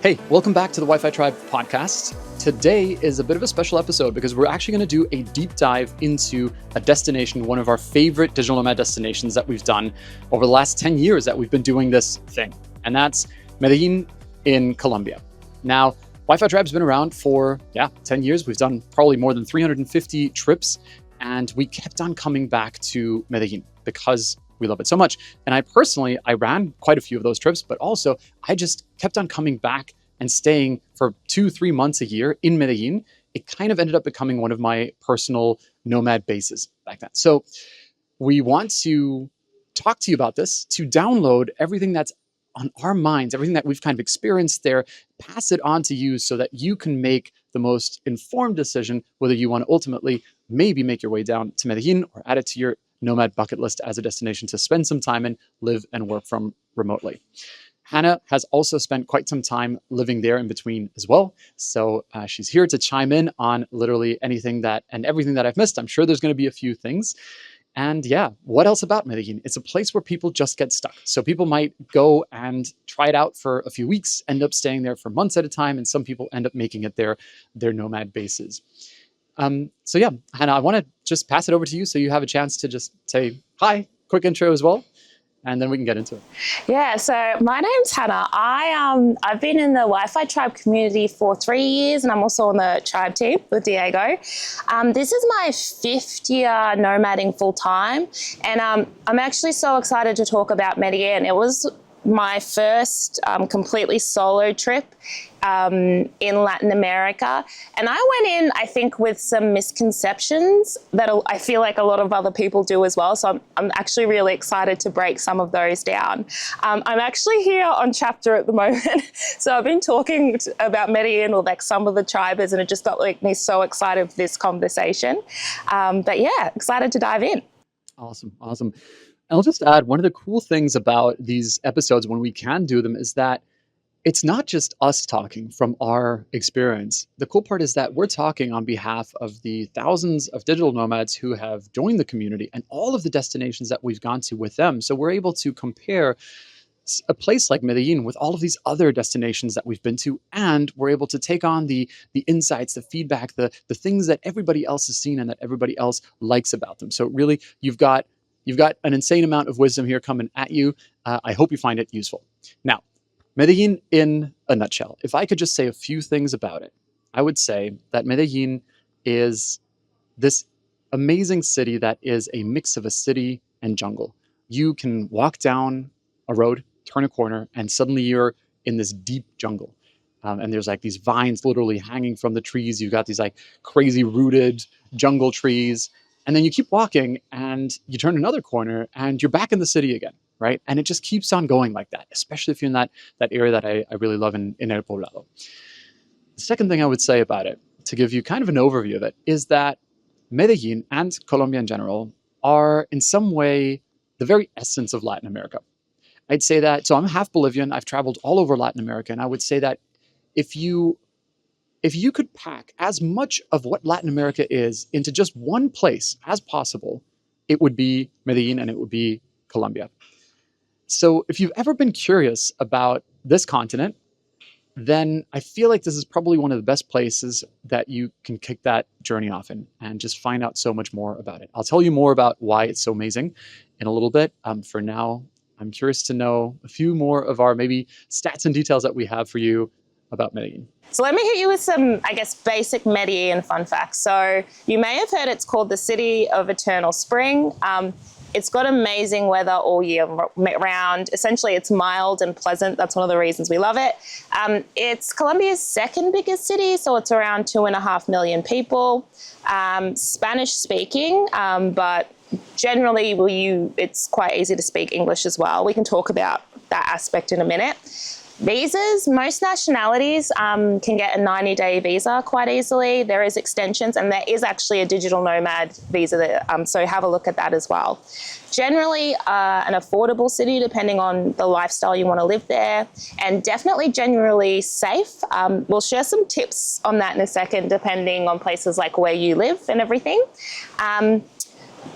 Hey, welcome back to the Wi-Fi Tribe Podcast. Today is a bit of a special episode because we're actually going to do a deep dive into a destination, one of our favorite digital nomad destinations that we've done over the last 10 years that we've been doing this thing. And that's Medellin in Colombia. Now, Wi-Fi Tribe's been around for, 10 years. We've done probably more than 350 trips, and we kept on coming back to Medellin because we love it so much. And I ran quite a few of those trips, but also I just kept on coming back and staying for 2-3 months a year in Medellin. It kind of ended up becoming one of my personal nomad bases back then. So we want to talk to you about this, to download everything that's on our minds, everything that we've kind of experienced there, pass it on to you so that you can make the most informed decision whether you want to ultimately maybe make your way down to Medellin or add it to your nomad bucket list as a destination to spend some time in, live and work from remotely. Hannah has also spent quite some time living there in between as well. So she's here to chime in on literally anything and everything that I've missed. I'm sure there's going to be a few things. And what else about Medellin? It's a place where people just get stuck. So people might go and try it out for a few weeks, end up staying there for months at a time, and some people end up making it their nomad bases. Hannah, I want to just pass it over to you so you have a chance to just say hi, quick intro as well, and then we can get into it. Yeah, so my name's Hannah. I've been in the Wi-Fi Tribe community for 3 years, and I'm also on the tribe team with Diego. This is my 5th year nomading full time, and I'm actually so excited to talk about Medellin. It was my first completely solo trip in Latin America. And I went in, I think, with some misconceptions that I feel like a lot of other people do as well. So I'm actually really excited to break some of those down. I'm actually here on chapter at the moment. So I've been talking about Medellin with like some of the tribers, and it just got me so excited for this conversation. Excited to dive in. Awesome. I'll just add, one of the cool things about these episodes when we can do them is that it's not just us talking from our experience. The cool part is that we're talking on behalf of the thousands of digital nomads who have joined the community and all of the destinations that we've gone to with them. So we're able to compare a place like Medellin with all of these other destinations that we've been to, and we're able to take on the insights, the feedback, the things that everybody else has seen and that everybody else likes about them. So really, you've got an insane amount of wisdom here coming at you. I hope you find it useful. Now, Medellin in a nutshell. If I could just say a few things about it, I would say that Medellin is this amazing city that is a mix of a city and jungle. You can walk down a road, turn a corner, and suddenly you're in this deep jungle. And there's like these vines literally hanging from the trees. You've got these like crazy rooted jungle trees. And then you keep walking and you turn another corner and you're back in the city again, right? And it just keeps on going like that, especially if you're in that area that I really love in El Poblado. The second thing I would say about it, to give you kind of an overview of it, is that Medellin and Colombia in general are in some way the very essence of Latin America. I'd say that, so I'm half Bolivian, I've traveled all over Latin America, and I would say that if you could pack as much of what Latin America is into just one place as possible, it would be Medellin and it would be Colombia. So if you've ever been curious about this continent, then I feel like this is probably one of the best places that you can kick that journey off in and just find out so much more about it. I'll tell you more about why it's so amazing in a little bit. For now, I'm curious to know a few more of our maybe stats and details that we have for you about Medellin. So let me hit you with some, basic Medellin fun facts. So you may have heard it's called the City of Eternal Spring. It's got amazing weather all year round. Essentially, it's mild and pleasant. That's one of the reasons we love it. It's Colombia's second biggest city, so it's around 2.5 million people. Spanish speaking, but generally it's quite easy to speak English as well. We can talk about that aspect in a minute. Visas, most nationalities can get a 90-day visa quite easily. There is extensions, and there is actually a digital nomad visa, so have a look at that as well. Generally, an affordable city depending on the lifestyle you want to live there, and definitely generally safe. We'll share some tips on that in a second, depending on places like where you live and everything.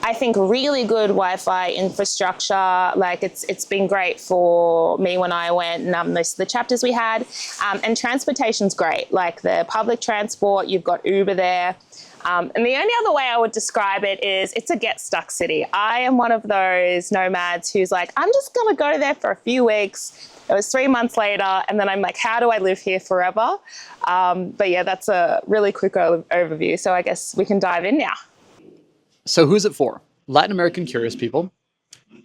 I think really good Wi-Fi infrastructure. Like it's been great for me when I went, and most of the chapters we had. And transportation's great. Like the public transport, you've got Uber there. And the only other way I would describe it is it's a get stuck city. I am one of those nomads who's like, I'm just going to go there for a few weeks. It was 3 months later, and then I'm like, how do I live here forever? But yeah, that's a really quick overview. So I guess we can dive in now. So who's it for? Latin American curious people.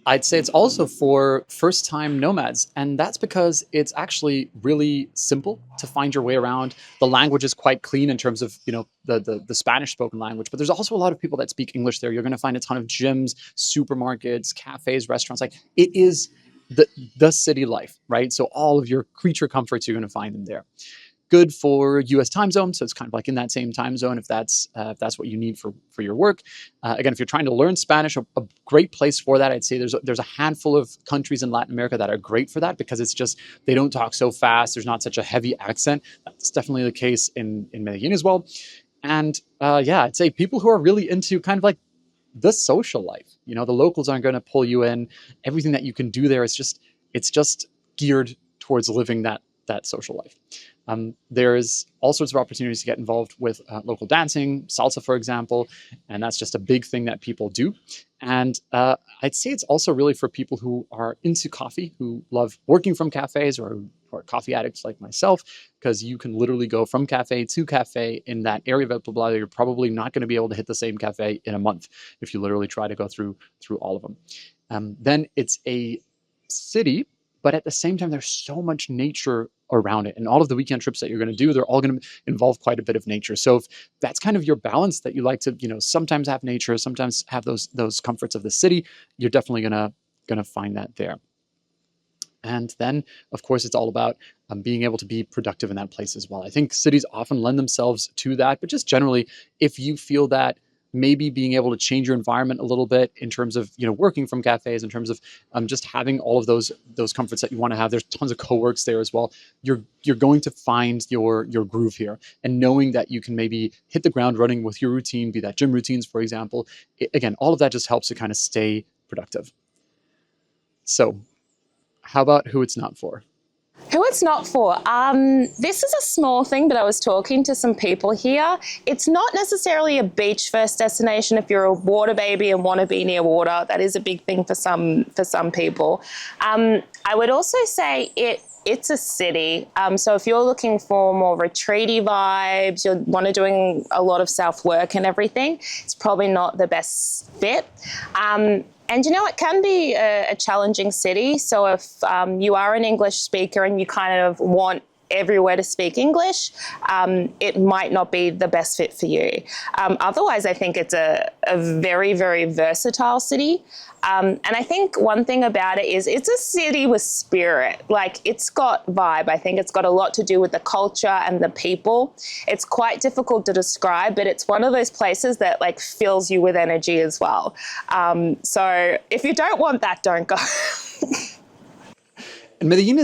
I'd say it's also for first-time nomads, and that's because it's actually really simple to find your way around. The language is quite clean in terms of, the Spanish-spoken language, but there's also a lot of people that speak English there. You're going to find a ton of gyms, supermarkets, cafes, restaurants. Like, it is the city life, right? So all of your creature comforts, you're going to find them there. Good for U.S. time zone, so it's kind of like in that same time zone if that's what you need for your work. Again, if you're trying to learn Spanish, a great place for that, I'd say there's a handful of countries in Latin America that are great for that because it's just they don't talk so fast. There's not such a heavy accent. That's definitely the case in Medellin as well. And I'd say people who are really into kind of like the social life. The locals aren't going to pull you in. Everything that you can do there is just geared towards living that social life. There's all sorts of opportunities to get involved with local dancing, salsa, for example, and that's just a big thing that people do. And I'd say it's also really for people who are into coffee, who love working from cafes or who are coffee addicts like myself, because you can literally go from cafe to cafe in that area of El Poblado. You're probably not going to be able to hit the same cafe in a month if you literally try to go through all of them. Then it's a city, but at the same time, there's so much nature around it. And all of the weekend trips that you're going to do, they're all going to involve quite a bit of nature. So if that's kind of your balance, that you like to, sometimes have nature, sometimes have those comforts of the city, you're definitely going to find that there. And then, of course, it's all about being able to be productive in that place as well. I think cities often lend themselves to that, but just generally, if you feel that maybe being able to change your environment a little bit in terms of, working from cafes, in terms of just having all of those comforts that you want to have. There's tons of co-works there as well. You're going to find your groove here, and knowing that you can maybe hit the ground running with your routine, be that gym routines, for example. Again, all of that just helps to kind of stay productive. So how about who it's not for? Who it's not for? This is a small thing, but I was talking to some people here. It's not necessarily a beach first destination if you're a water baby and want to be near water. That is a big thing for some people. I would also say it's a city. So if you're looking for more retreaty vibes, you want to doing a lot of self-work and everything, it's probably not the best fit. And it can be a challenging city. So if you are an English speaker and you kind of want everywhere to speak English, it might not be the best fit for you. Otherwise, I think it's a very, very versatile city. And I think one thing about it is it's a city with spirit. Like, it's got vibe. I think it's got a lot to do with the culture and the people. It's quite difficult to describe, but it's one of those places that like fills you with energy as well. So if you don't want that, don't go. And Medellin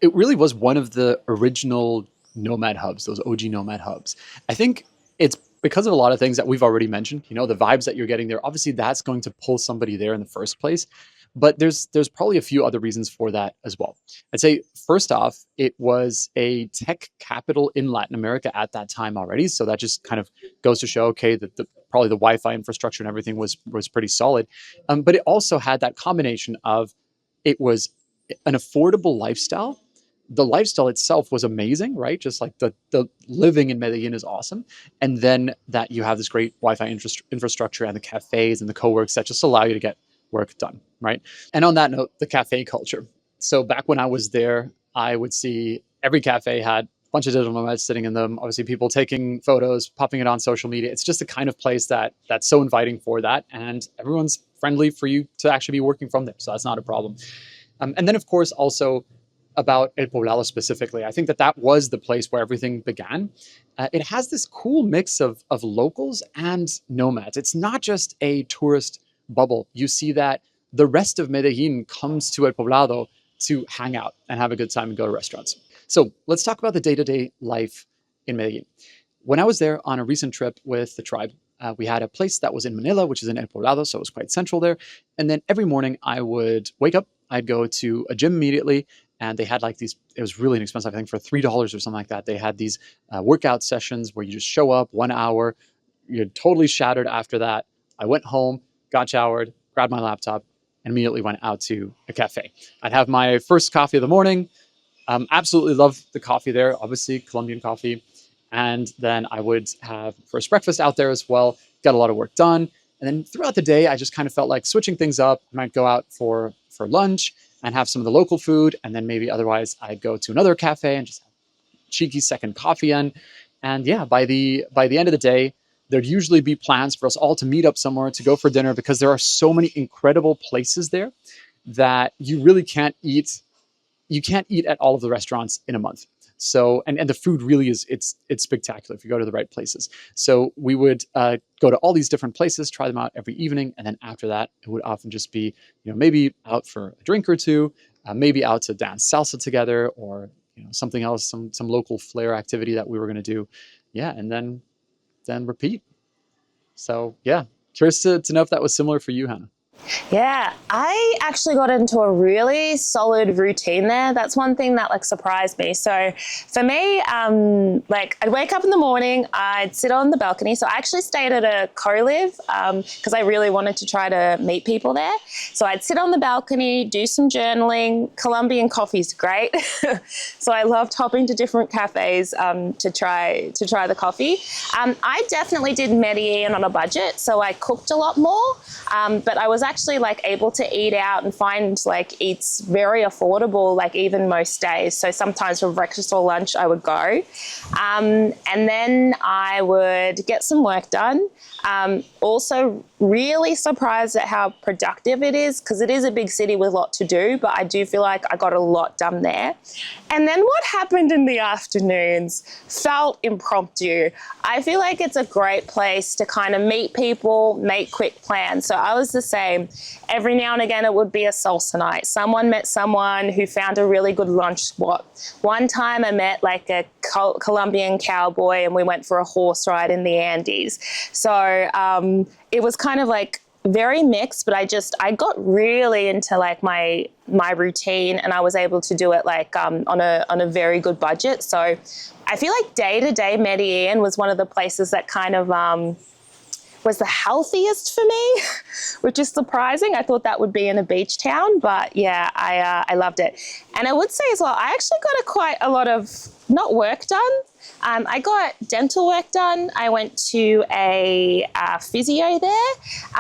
it really was one of the original nomad hubs, those OG nomad hubs. I think it's because of a lot of things that we've already mentioned, the vibes that you're getting there. Obviously, that's going to pull somebody there in the first place. But there's probably a few other reasons for that as well. I'd say, first off, it was a tech capital in Latin America at that time already. So that just kind of goes to show, okay, that probably the Wi-Fi infrastructure and everything was pretty solid. But it also had that combination of it was an affordable lifestyle. The lifestyle itself was amazing, right? Just like the living in Medellin is awesome. And then that you have this great Wi-Fi infrastructure and the cafes and the co-works that just allow you to get work done, right? And on that note, the cafe culture. So back when I was there, I would see every cafe had a bunch of digital nomads sitting in them. Obviously, people taking photos, popping it on social media. It's just the kind of place that's so inviting for that. And everyone's friendly for you to actually be working from there. So that's not a problem. And then, of course, also about El Poblado specifically, I think that was the place where everything began. It has this cool mix of locals and nomads. It's not just a tourist bubble. You see that the rest of Medellin comes to El Poblado to hang out and have a good time and go to restaurants. So let's talk about the day-to-day life in Medellin. When I was there on a recent trip with the tribe, We had a place that was in Manila, which is in El Poblado, so it was quite central there. And then every morning I would wake up, I'd go to a gym immediately, and they had like these, it was really inexpensive, I think for $3 or something like that. They had these workout sessions where you just show up 1 hour, you're totally shattered after that. I went home, got showered, grabbed my laptop, and immediately went out to a cafe. I'd have my first coffee of the morning. Absolutely love the coffee there, obviously Colombian coffee. And then I would have first breakfast out there as well, got a lot of work done. And then throughout the day, I just kind of felt like switching things up. I might go out for lunch and have some of the local food. And then maybe otherwise I'd go to another cafe and just have a cheeky second coffee in. And yeah, by the end of the day, there'd usually be plans for us all to meet up somewhere to go for dinner, because there are so many incredible places there that you really can't eat. You can't eat at all of the restaurants in a month. So, and the food really is, it's spectacular if you go to the right places. So we would go to all these different places, try them out every evening. And then after that, it would often just be, maybe out for a drink or two, maybe out to dance salsa together, or, something else, some local flair activity that we were going to do. Yeah. And then repeat. So yeah, curious to know if that was similar for you, Hannah. Yeah, I actually got into a really solid routine there. That's one thing that surprised me. So for me, I'd wake up in the morning, I'd sit on the balcony. So I actually stayed at a co-live because I really wanted to try to meet people there. So I'd sit on the balcony, do some journaling. Colombian coffee's great. So I loved hopping to different cafes to try the coffee. I definitely did Medellin on a budget, so I cooked a lot more, but I was actually able to eat out and find eats very affordable, even most days. So sometimes for breakfast or lunch I would go, and then I would get some work done. Also really surprised at how productive it is, because it is a big city with a lot to do, but I do feel like I got a lot done there. And then what happened in the afternoons felt impromptu. I feel like it's a great place to kind of meet people, make quick plans. So I was the same. Every now and again, it would be a salsa night. Someone met someone who found a really good lunch spot. One time I met a Colombian cowboy, and we went for a horse ride in the Andes. So it was kind of very mixed, but I got really into my routine, and I was able to do it on a very good budget. So I feel like day to day Medellin was one of the places that kind of was the healthiest for me, which is surprising. I thought that would be in a beach town, but yeah, I loved it. And I would say as well, I actually got quite a lot of not work done. I got dental work done. I went to a physio there.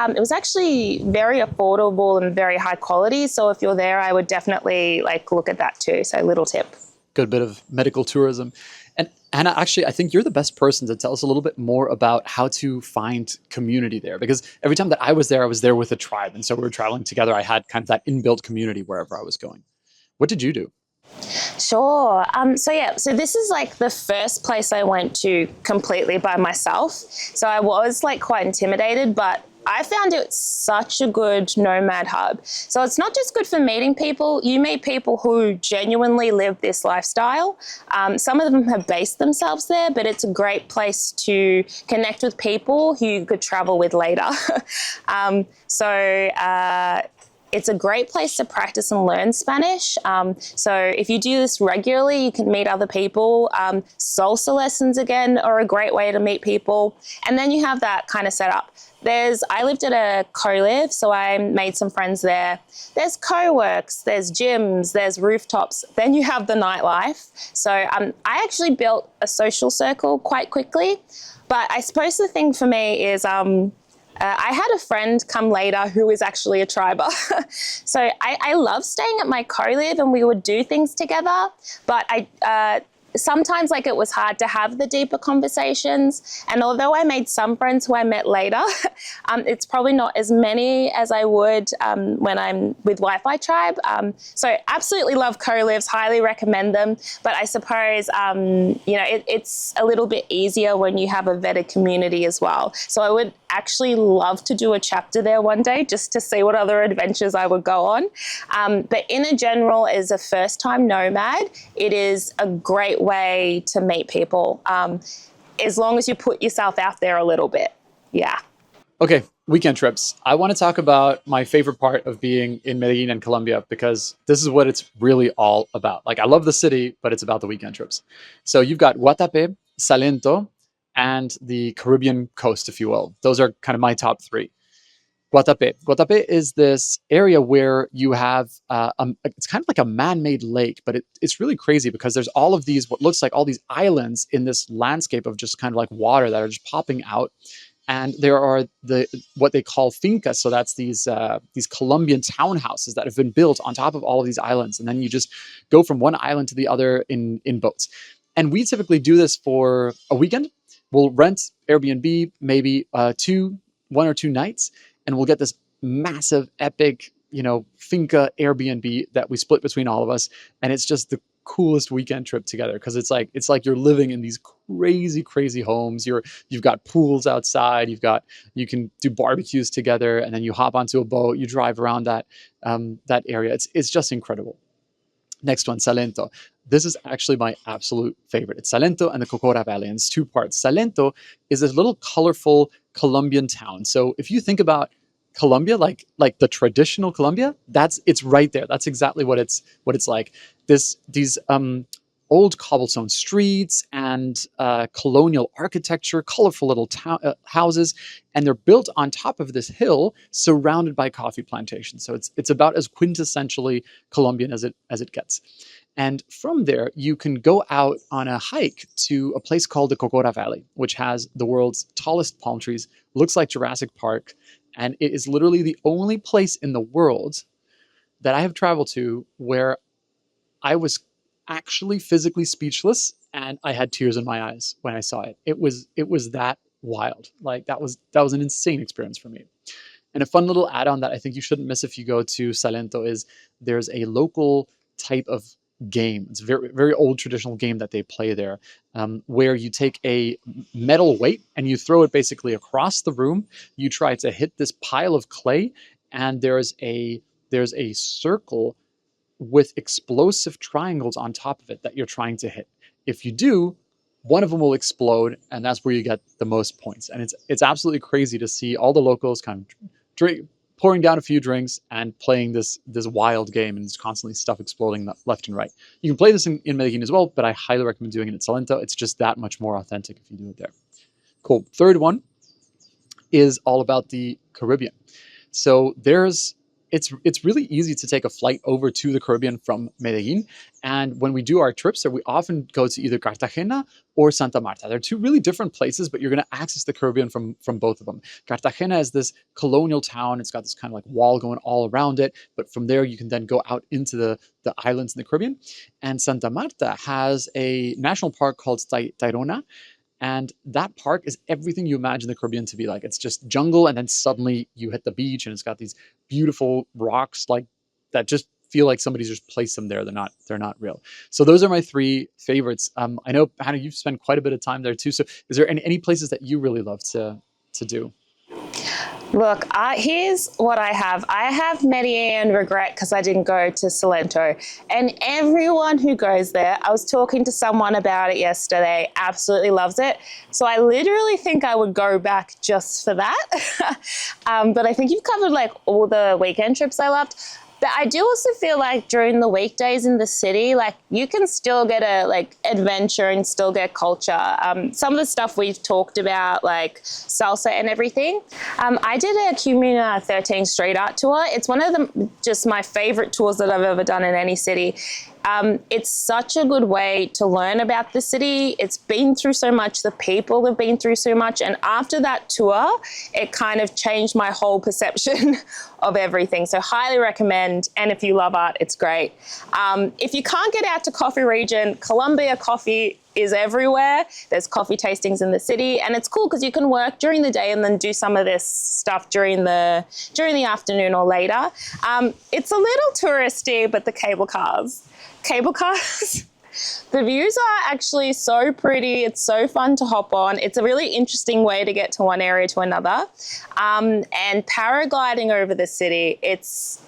It was actually very affordable and very high quality. So if you're there, I would definitely look at that too. So little tip. Good bit of medical tourism. And Anna, actually, I think you're the best person to tell us a little bit more about how to find community there. Because every time that I was there with a tribe. And so we were traveling together. I had kind of that inbuilt community wherever I was going. What did you do? Sure. So this is the first place I went to completely by myself. So I was quite intimidated, but I found it such a good nomad hub. So it's not just good for meeting people. You meet people who genuinely live this lifestyle. Some of them have based themselves there, but it's a great place to connect with people who you could travel with later. It's a great place to practice and learn Spanish. So if you do this regularly, you can meet other people. Salsa lessons, again, are a great way to meet people. And then you have that kind of setup. I lived at a co-live, so I made some friends there. There's co-works, there's gyms, there's rooftops. Then you have the nightlife. So I actually built a social circle quite quickly. But I suppose the thing for me is I had a friend come later who is actually a triber. So I love staying at my co-live, and we would do things together. But sometimes it was hard to have the deeper conversations. And although I made some friends who I met later, it's probably not as many as I would when I'm with Wi-Fi Tribe. So absolutely love co-lives, highly recommend them. But I suppose, it's a little bit easier when you have a vetted community as well. So I would actually love to do a chapter there one day just to see what other adventures I would go on. But in a general, as a first-time nomad, it is a great way to meet people, as long as you put yourself out there a little bit. Yeah. Okay, weekend trips. I want to talk about my favorite part of being in Medellin and Colombia because this is what it's really all about. Like, I love the city, but it's about the weekend trips. So you've got Guatapé, Salento, and the Caribbean coast, if you will. Those are kind of my top three. Guatapé. Guatapé is this area where you have, it's kind of like a man-made lake, but it's really crazy because there's all of these, what looks like all these islands in this landscape of just kind of like water that are just popping out. And there are what they call fincas. So that's these Colombian townhouses that have been built on top of all of these islands. And then you just go from one island to the other in boats. And we typically do this for a weekend. We'll rent Airbnb, maybe 1 or 2 nights, and we'll get this massive, epic, finca Airbnb that we split between all of us. And it's just the coolest weekend trip together because it's like you're living in these crazy homes. You've got pools outside, you can do barbecues together, and then you hop onto a boat, you drive around that area. It's just incredible. Next one, Salento. This is actually my absolute favorite. It's Salento and the Cocora Valley, and it's two parts. Salento is this little colorful Colombian town. So if you think about Colombia, like the traditional Colombia, it's right there. That's exactly what it's like. These old cobblestone streets and colonial architecture, colorful little houses, and they're built on top of this hill surrounded by coffee plantations. So it's about as quintessentially Colombian as it gets. And from there, you can go out on a hike to a place called the Cocora Valley, which has the world's tallest palm trees, looks like Jurassic Park, and it is literally the only place in the world that I have traveled to where I was actually physically speechless and I had tears in my eyes when I saw it. It was that wild. Like that was an insane experience for me. And a fun little add-on that I think you shouldn't miss if you go to Salento is there's a local type of game. It's a very, very old traditional game that they play there, where you take a metal weight and you throw it basically across the room. You try to hit this pile of clay, and there's a circle with explosive triangles on top of it that you're trying to hit. If you do, one of them will explode, and that's where you get the most points. And it's absolutely crazy to see all the locals kind of pouring down a few drinks and playing this wild game, and there's constantly stuff exploding left and right. You can play this in Medellin as well, but I highly recommend doing it at Salento. It's just that much more authentic if you do it there. Cool. Third one is all about the Caribbean. So it's really easy to take a flight over to the Caribbean from Medellin. And when we do our trips there, we often go to either Cartagena or Santa Marta. They're two really different places, but you're going to access the Caribbean from both of them. Cartagena is this colonial town. It's got this kind of like wall going all around it. But from there, you can then go out into the islands in the Caribbean. And Santa Marta has a national park called Tayrona. And that park is everything you imagine the Caribbean to be like. It's just jungle, and then suddenly you hit the beach, and it's got these beautiful rocks like that just feel like somebody's just placed them there. They're not real. So those are my three favorites. I know, Hannah, you've spent quite a bit of time there too. So is there any places that you really love to do? Look, here's what I have. I have Medellin regret because I didn't go to Salento. And everyone who goes there, I was talking to someone about it yesterday, absolutely loves it. So I literally think I would go back just for that. But I think you've covered like all the weekend trips I loved. But I do also feel like during the weekdays in the city, like you can still get a like adventure and still get culture. Some of the stuff we've talked about, like salsa and everything. I did a Comuna 13 street art tour. It's one of just my favorite tours that I've ever done in any city. It's such a good way to learn about the city. It's been through so much. The people have been through so much. And after that tour, it kind of changed my whole perception of everything. So highly recommend. And if you love art, it's great. If you can't get out to coffee region, Colombia coffee is everywhere. There's coffee tastings in the city, and it's cool because you can work during the day and then do some of this stuff during the afternoon or later. It's a little touristy, but the cable cars, the views are actually so pretty. It's so fun to hop on. It's a really interesting way to get to one area to another. And paragliding over the city, it's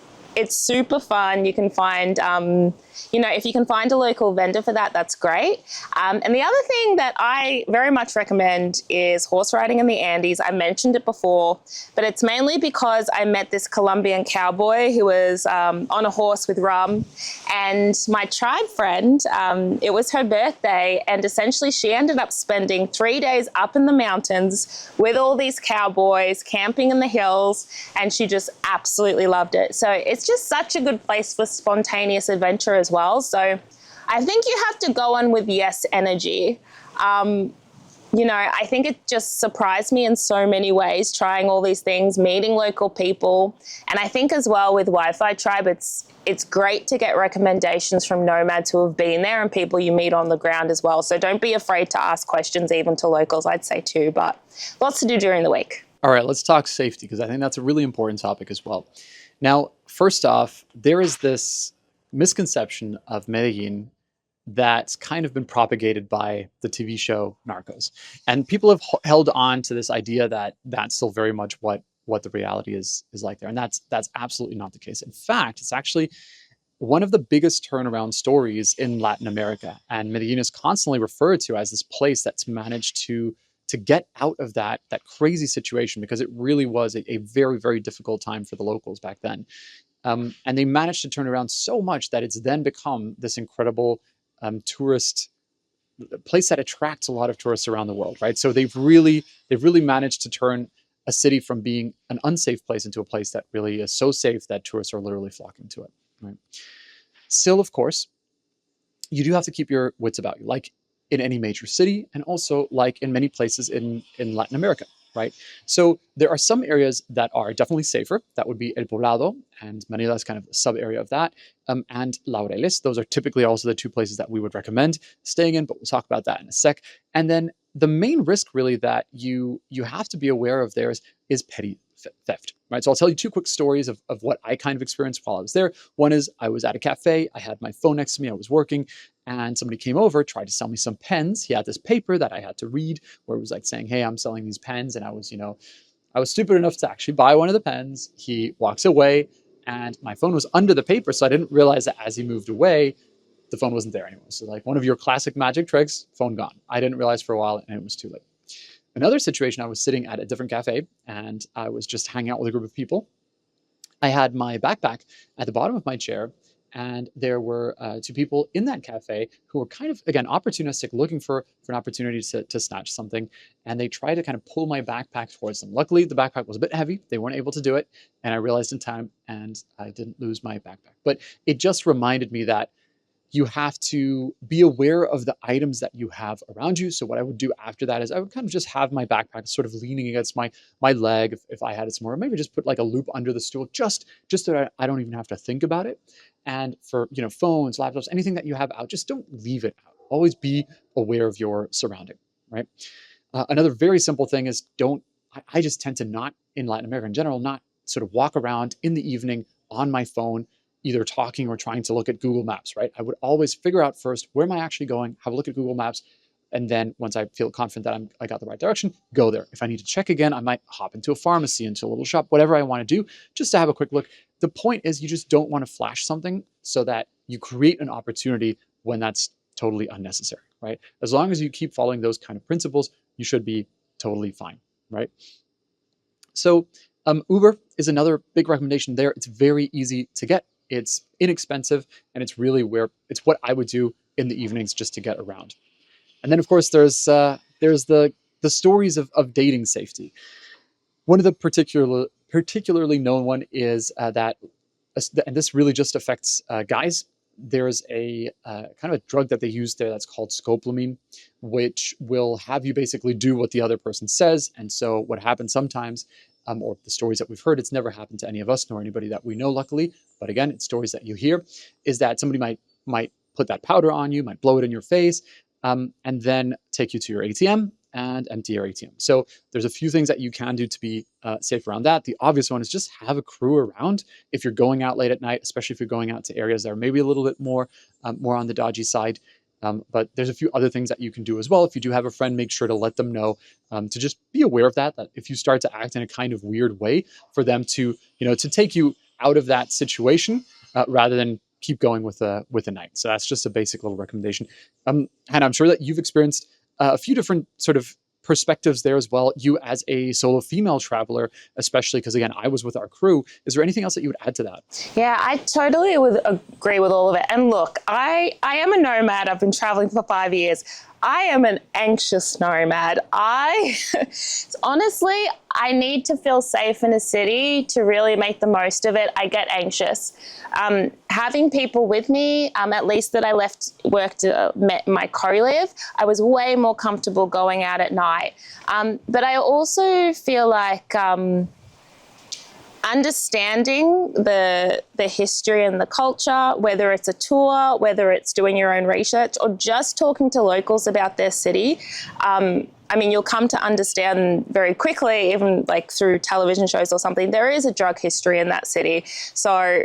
super fun. You can find if you can find a local vendor for that, that's great. And the other thing that I very much recommend is horse riding in the Andes. I mentioned it before, but it's mainly because I met this Colombian cowboy who was on a horse with rum, and my tribe friend, it was her birthday, and essentially she ended up spending 3 days up in the mountains with all these cowboys, camping in the hills, and she just absolutely loved it. So it's just such a good place for spontaneous adventure as well. So I think you have to go on with yes energy. I think it just surprised me in so many ways, trying all these things, meeting local people. And I think as well with Wi-Fi Tribe, it's great to get recommendations from nomads who have been there and people you meet on the ground as well. So don't be afraid to ask questions even to locals, I'd say too, but lots to do during the week. All right, let's talk safety, because I think that's a really important topic as well. Now, first off, there is this misconception of Medellin that's kind of been propagated by the TV show Narcos. And people have held on to this idea that that's still very much what the reality is like there. And that's absolutely not the case. In fact, it's actually one of the biggest turnaround stories in Latin America. And Medellin is constantly referred to as this place that's managed to get out of that crazy situation, because it really was a very, very difficult time for the locals back then. And they managed to turn around so much that it's then become this incredible tourist place that attracts a lot of tourists around the world, right? So they've really managed to turn a city from being an unsafe place into a place that really is so safe that tourists are literally flocking to it, right? Still, of course, you do have to keep your wits about you, like in any major city, and also like in many places in Latin America, right? So there are some areas that are definitely safer. That would be El Poblado, and Manila is kind of a sub area of that, and Laureles. Those are typically also the two places that we would recommend staying in, but we'll talk about that in a sec. And then the main risk really that you have to be aware of there is petty theft, right? So I'll tell you two quick stories of what I kind of experienced while I was there. One is I was at a cafe, I had my phone next to me, I was working, and somebody came over, tried to sell me some pens. He had this paper that I had to read where it was like saying, hey, I'm selling these pens. And I was stupid enough to actually buy one of the pens. He walks away and my phone was under the paper. So I didn't realize that as he moved away, the phone wasn't there anymore. So like one of your classic magic tricks, phone gone. I didn't realize for a while and it was too late. Another situation, I was sitting at a different cafe and I was just hanging out with a group of people. I had my backpack at the bottom of my chair, and there were two people in that cafe who were kind of, again, opportunistic, looking for an opportunity to snatch something. And they tried to kind of pull my backpack towards them. Luckily, the backpack was a bit heavy. They weren't able to do it. And I realized in time, and I didn't lose my backpack. But it just reminded me that you have to be aware of the items that you have around you. So what I would do after that is I would kind of just have my backpack sort of leaning against my leg if I had it somewhere, or maybe just put like a loop under the stool, just so that I don't even have to think about it. And for, phones, laptops, anything that you have out, just don't leave it out. Always be aware of your surrounding, right? Another very simple thing is I just tend to not, in Latin America in general, not sort of walk around in the evening on my phone, either talking or trying to look at Google Maps, right? I would always figure out first, where am I actually going? Have a look at Google Maps. And then once I feel confident that I got the right direction, go there. If I need to check again, I might hop into a pharmacy, into a little shop, whatever I want to do, just to have a quick look. The point is you just don't want to flash something so that you create an opportunity when that's totally unnecessary, right? As long as you keep following those kind of principles, you should be totally fine, right? So Uber is another big recommendation there. It's very easy to get. It's inexpensive, and it's really it's what I would do in the evenings just to get around. And then, of course, there's the stories of dating safety. One of the particularly known one is that, and this really just affects guys. There's a kind of a drug that they use there that's called scopolamine, which will have you basically do what the other person says. And so what happens sometimes, or the stories that we've heard, it's never happened to any of us nor anybody that we know, luckily. But again, it's stories that you hear, is that somebody might put that powder on you, might blow it in your face, and then take you to your ATM and empty your ATM. So there's a few things that you can do to be safe around that. The obvious one is just have a crew around if you're going out late at night, especially if you're going out to areas that are maybe a little bit more on the dodgy side. But there's a few other things that you can do as well. If you do have a friend, make sure to let them know, to just be aware of that if you start to act in a kind of weird way, for them to take you out of that situation rather than keep going with the night. So that's just a basic little recommendation. Hannah, I'm sure that you've experienced a few different sort of perspectives there as well. You as a solo female traveler, especially because again, I was with our crew. Is there anything else that you would add to that? Yeah, I totally would agree with all of it. And look, I am a nomad. I've been traveling for 5 years. I am an anxious nomad. Honestly, I need to feel safe in a city to really make the most of it. I get anxious. Having people with me, at least that I met my co-live, I was way more comfortable going out at night. But I also feel like understanding the history and the culture, whether it's a tour, whether it's doing your own research, or just talking to locals about their city. I mean, you'll come to understand very quickly, even like through television shows or something, there is a drug history in that city. So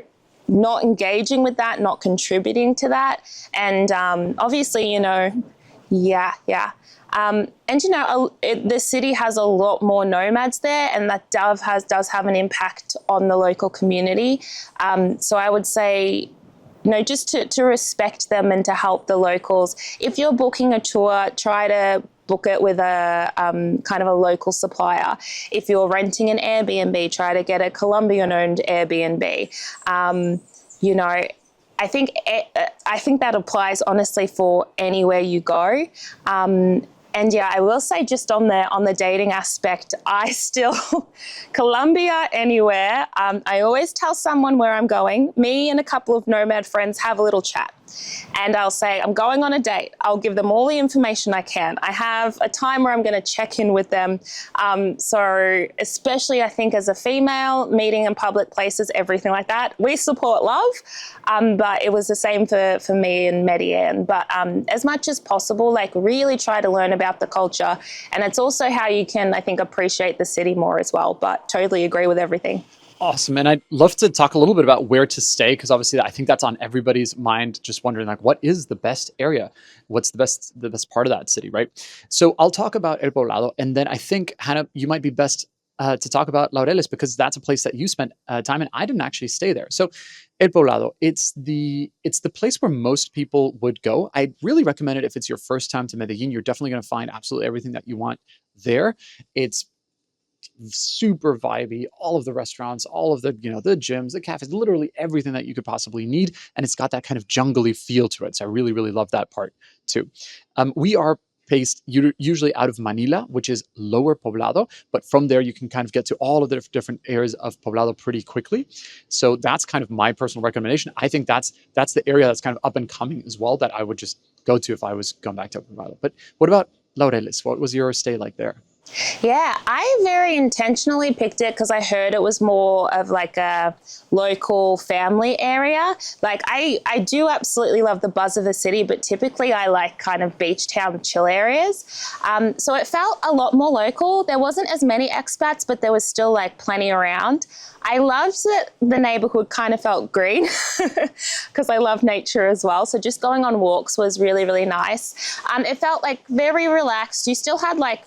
not engaging with that, not contributing to that. And obviously, yeah. And the city has a lot more nomads there, and that does have an impact on the local community. So I would say, just to respect them and to help the locals. If you're booking a tour, try to book it with a kind of a local supplier. If you're renting an Airbnb, try to get a Colombian-owned Airbnb. I think that applies honestly for anywhere you go. And yeah, I will say just on the dating aspect, I still, Colombia, anywhere. I always tell someone where I'm going. Me and a couple of nomad friends have a little chat. And I'll say, I'm going on a date. I'll give them all the information I can. I have a time where I'm going to check in with them. So especially, I think, as a female, meeting in public places, everything like that, we support love. But it was the same for me and Medellin. But as much as possible, like really try to learn about the culture. And it's also how you can, I think, appreciate the city more as well. But totally agree with everything. Awesome. And I'd love to talk a little bit about where to stay, because obviously I think that's on everybody's mind, just wondering like, what is the best area? What's the best part of that city, right? So I'll talk about El Poblado, and then I think, Hannah, you might be best to talk about Laureles, because that's a place that you spent time in. I didn't actually stay there. So El Poblado, it's the place where most people would go. I really recommend it if it's your first time to Medellin. You're definitely going to find absolutely everything that you want there. It's super vibey, all of the restaurants, all of the the gyms, the cafes, literally everything that you could possibly need, and it's got that kind of jungly feel to it. So I really, really love that part too. We are based usually out of Manila, which is Lower Poblado, but from there you can kind of get to all of the different areas of Poblado pretty quickly. So that's kind of my personal recommendation. I think that's the area that's kind of up and coming as well, that I would just go to if I was going back to Poblado. But what about Laureles? What was your stay like there? Yeah, I very intentionally picked it because I heard it was more of like a local family area. Like I do absolutely love the buzz of the city, but typically I like kind of beach town chill areas. So it felt a lot more local. There wasn't as many expats, but there was still like plenty around. I loved that the neighborhood kind of felt green because I love nature as well. So just going on walks was really, really nice. It felt like very relaxed. You still had like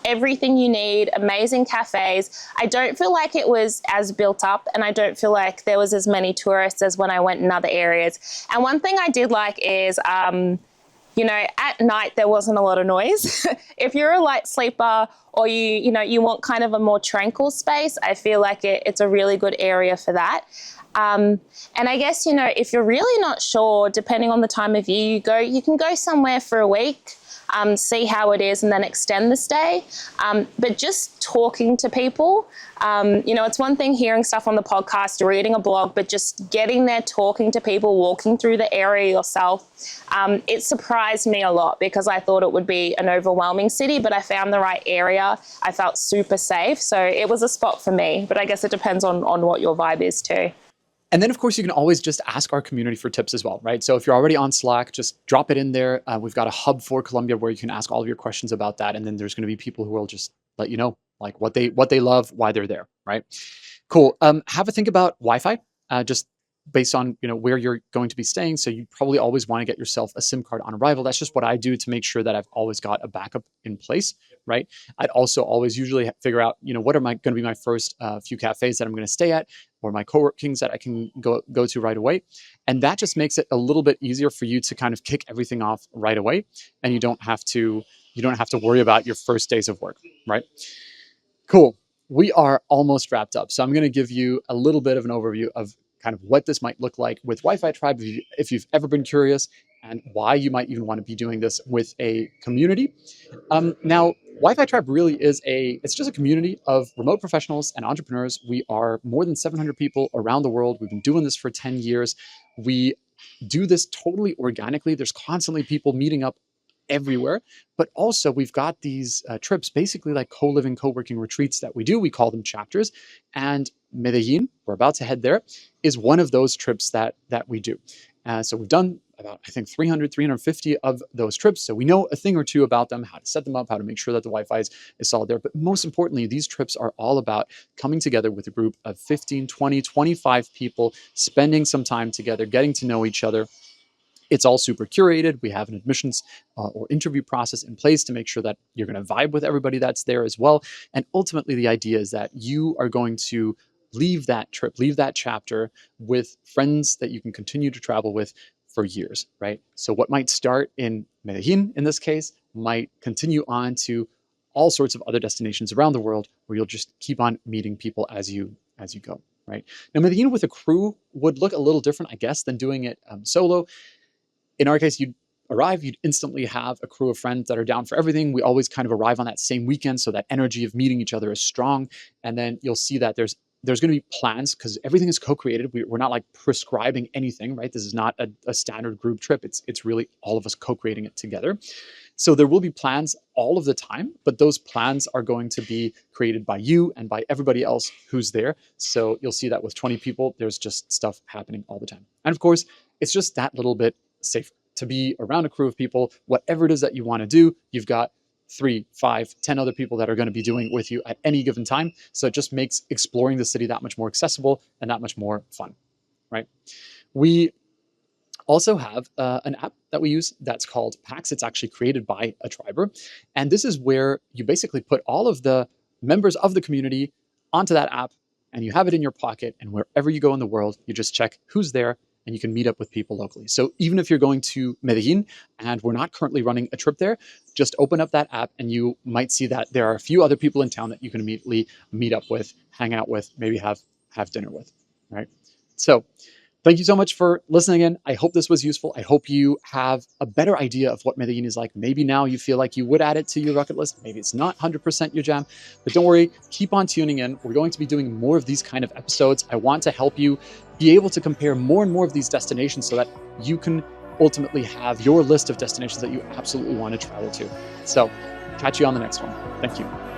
everything you need, amazing cafes. I don't feel like it was as built up, and I don't feel like there was as many tourists as when I went in other areas. And one thing I did like is, at night there wasn't a lot of noise. If you're a light sleeper or you want kind of a more tranquil space, I feel like it's a really good area for that. And I guess, if you're really not sure, depending on the time of year you can go somewhere for a week, see how it is, and then extend the stay. But just talking to people, it's one thing hearing stuff on the podcast, reading a blog, but just getting there, talking to people, walking through the area yourself. It surprised me a lot because I thought it would be an overwhelming city, but I found the right area. I felt super safe. So it was a spot for me, but I guess it depends on what your vibe is too. And then, of course, you can always just ask our community for tips as well, right? So if you're already on Slack, just drop it in there. We've got a hub for Colombia where you can ask all of your questions about that. And then there's going to be people who will just let you know like what they love, why they're there, right? Cool. Have a think about Wi-Fi. Just based on where you're going to be staying. So you probably always want to get yourself a SIM card on arrival. That's just what I do to make sure that I've always got a backup in place, right? I'd also always usually figure out, what are going to be my first few cafes that I'm going to stay at, or my co-workings that I can go to right away. And that just makes it a little bit easier for you to kind of kick everything off right away, and you don't have to worry about your first days of work, right? Cool. We are almost wrapped up. So I'm going to give you a little bit of an overview of kind of what this might look like with Wi-Fi Tribe, if you've ever been curious, and why you might even want to be doing this with a community. Now, Wi-Fi Tribe really it's just a community of remote professionals and entrepreneurs. We are more than 700 people around the world. We've been doing this for 10 years. We do this totally organically. There's constantly people meeting up everywhere, but also we've got these trips, basically like co-living, co-working retreats that we do. We call them chapters, and Medellin, we're about to head there, is one of those trips that we do. So we've done about, I think, 350 of those trips. So we know a thing or two about them, how to set them up, how to make sure that the Wi-Fi is solid there. But most importantly, these trips are all about coming together with a group of 15, 20, 25 people, spending some time together, getting to know each other. It's all super curated. We have an admissions or interview process in place to make sure that you're going to vibe with everybody that's there as well. And ultimately, the idea is that you are going to leave that trip, leave that chapter with friends that you can continue to travel with for years, right? So what might start in Medellin, in this case, might continue on to all sorts of other destinations around the world, where you'll just keep on meeting people as you go, right? Now, Medellin with a crew would look a little different, I guess, than doing it solo. In our case, you'd arrive, you'd instantly have a crew of friends that are down for everything. We always kind of arrive on that same weekend, so that energy of meeting each other is strong. And then you'll see that there's going to be plans, because everything is co-created. We're not like prescribing anything, right? This is not a standard group trip. It's really all of us co-creating it together. So there will be plans all of the time, but those plans are going to be created by you and by everybody else who's there. So you'll see that with 20 people, there's just stuff happening all the time. And of course, it's just that little bit safer to be around a crew of people. Whatever it is that you want to do, you've got 3, 5, 10 other people that are going to be doing it with you at any given time. So it just makes exploring the city that much more accessible and that much more fun, right? We also have an app that we use that's called Pax. It's actually created by a triber. And this is where you basically put all of the members of the community onto that app, and you have it in your pocket. And wherever you go in the world, you just check who's there, and you can meet up with people locally. So even if you're going to Medellin and we're not currently running a trip there, just open up that app and you might see that there are a few other people in town that you can immediately meet up with, hang out with, maybe have dinner with, right? So thank you so much for listening in. I hope this was useful. I hope you have a better idea of what Medellin is like. Maybe now you feel like you would add it to your bucket list. Maybe it's not 100% your jam, but don't worry, keep on tuning in. We're going to be doing more of these kind of episodes. I want to help you be able to compare more and more of these destinations so that you can ultimately have your list of destinations that you absolutely want to travel to. So catch you on the next one. Thank you.